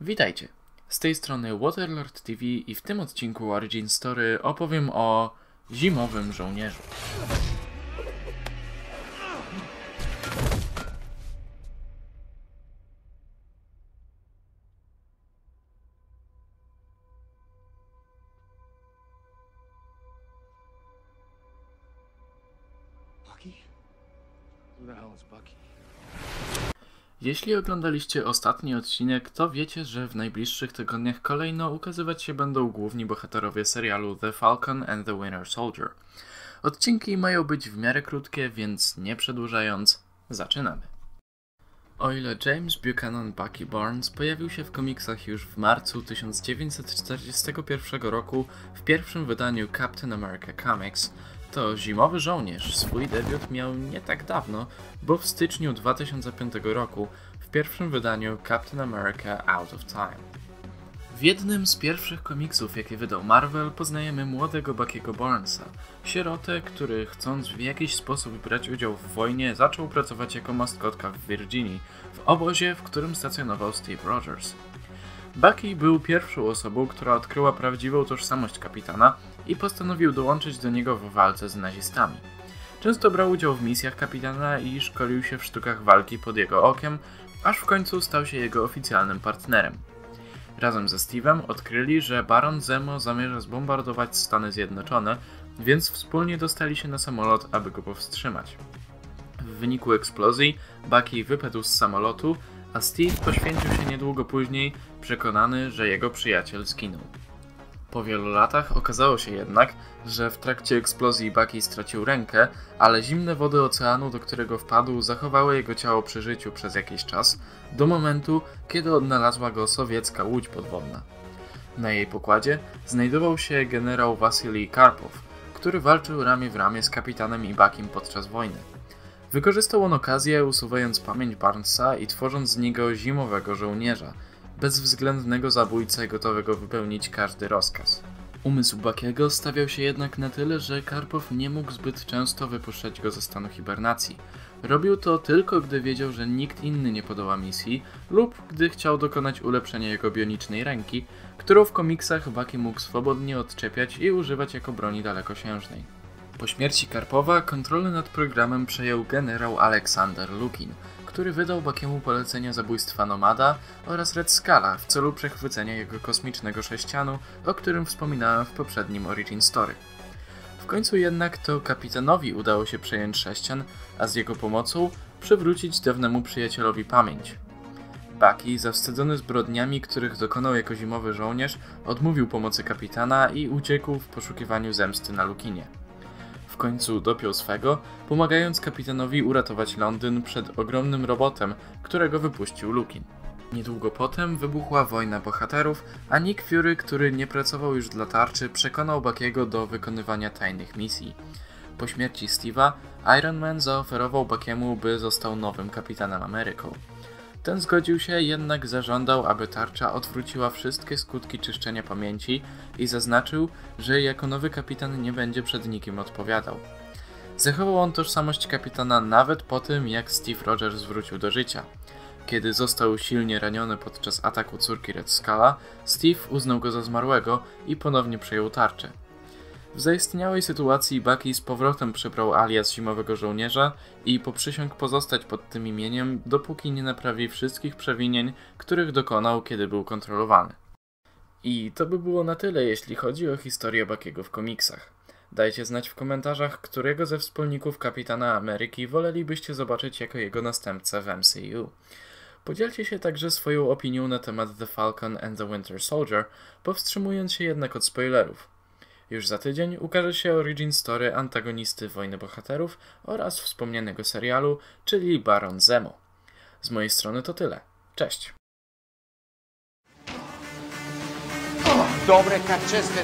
Witajcie, z tej strony Waterlord TV i w tym odcinku Origin Story opowiem o zimowym żołnierzu. Jeśli oglądaliście ostatni odcinek, to wiecie, że w najbliższych tygodniach kolejno ukazywać się będą główni bohaterowie serialu The Falcon and the Winter Soldier. Odcinki mają być w miarę krótkie, więc nie przedłużając, zaczynamy. O ile James Buchanan Bucky Barnes pojawił się w komiksach już w marcu 1941 roku w pierwszym wydaniu Captain America Comics, to Zimowy Żołnierz swój debiut miał nie tak dawno, bo w styczniu 2005 roku w pierwszym wydaniu Captain America Out of Time. W jednym z pierwszych komiksów, jakie wydał Marvel, poznajemy młodego Bucky'ego Barnesa, sierotę, który chcąc w jakiś sposób brać udział w wojnie, zaczął pracować jako maskotka w Virginii, w obozie, w którym stacjonował Steve Rogers. Bucky był pierwszą osobą, która odkryła prawdziwą tożsamość kapitana i postanowił dołączyć do niego w walce z nazistami. Często brał udział w misjach kapitana i szkolił się w sztukach walki pod jego okiem, aż w końcu stał się jego oficjalnym partnerem. Razem ze Steve'em odkryli, że Baron Zemo zamierza zbombardować Stany Zjednoczone, więc wspólnie dostali się na samolot, aby go powstrzymać. W wyniku eksplozji Bucky wypadł z samolotu, a Steve poświęcił się niedługo później, przekonany, że jego przyjaciel zginął. Po wielu latach okazało się jednak, że w trakcie eksplozji Bucky stracił rękę, ale zimne wody oceanu, do którego wpadł, zachowały jego ciało przy życiu przez jakiś czas, do momentu, kiedy odnalazła go sowiecka łódź podwodna. Na jej pokładzie znajdował się generał Wasilij Karpow, który walczył ramię w ramię z kapitanem i Buckym podczas wojny. Wykorzystał on okazję, usuwając pamięć Barnesa i tworząc z niego zimowego żołnierza, bezwzględnego zabójcę gotowego wypełnić każdy rozkaz. Umysł Bucky'ego stawiał się jednak na tyle, że Karpow nie mógł zbyt często wypuszczać go ze stanu hibernacji. Robił to tylko, gdy wiedział, że nikt inny nie podoła misji lub gdy chciał dokonać ulepszenia jego bionicznej ręki, którą w komiksach Bucky mógł swobodnie odczepiać i używać jako broni dalekosiężnej. Po śmierci Karpowa kontrolę nad programem przejął generał Aleksander Lukin, który wydał Bucky'emu polecenie zabójstwa Nomada oraz Red Skulla w celu przechwycenia jego kosmicznego sześcianu, o którym wspominałem w poprzednim Origin Story. W końcu jednak to kapitanowi udało się przejąć sześcian, a z jego pomocą przywrócić dawnemu przyjacielowi pamięć. Bucky, zawstydzony zbrodniami, których dokonał jako zimowy żołnierz, odmówił pomocy kapitana i uciekł w poszukiwaniu zemsty na Lukinie. W końcu dopiął swego, pomagając kapitanowi uratować Londyn przed ogromnym robotem, którego wypuścił Lukin. Niedługo potem wybuchła wojna bohaterów, a Nick Fury, który nie pracował już dla tarczy, przekonał Bucky'ego do wykonywania tajnych misji. Po śmierci Steve'a, Iron Man zaoferował Bucky'emu, by został nowym Kapitanem Ameryką. Ten zgodził się, jednak zażądał, aby tarcza odwróciła wszystkie skutki czyszczenia pamięci i zaznaczył, że jako nowy kapitan nie będzie przed nikim odpowiadał. Zachował on tożsamość kapitana nawet po tym, jak Steve Rogers wrócił do życia. Kiedy został silnie raniony podczas ataku córki Red Skulla, Steve uznał go za zmarłego i ponownie przejął tarczę. W zaistniałej sytuacji Bucky z powrotem przybrał alias Zimowego Żołnierza i poprzysiągł pozostać pod tym imieniem, dopóki nie naprawi wszystkich przewinień, których dokonał, kiedy był kontrolowany. I to by było na tyle, jeśli chodzi o historię Bucky'ego w komiksach. Dajcie znać w komentarzach, którego ze wspólników Kapitana Ameryki wolelibyście zobaczyć jako jego następcę w MCU. Podzielcie się także swoją opinią na temat The Falcon and the Winter Soldier, powstrzymując się jednak od spoilerów. Już za tydzień ukaże się Origin Story antagonisty Wojny Bohaterów oraz wspomnianego serialu, czyli Baron Zemo. Z mojej strony to tyle. Cześć! Dobre, kad česte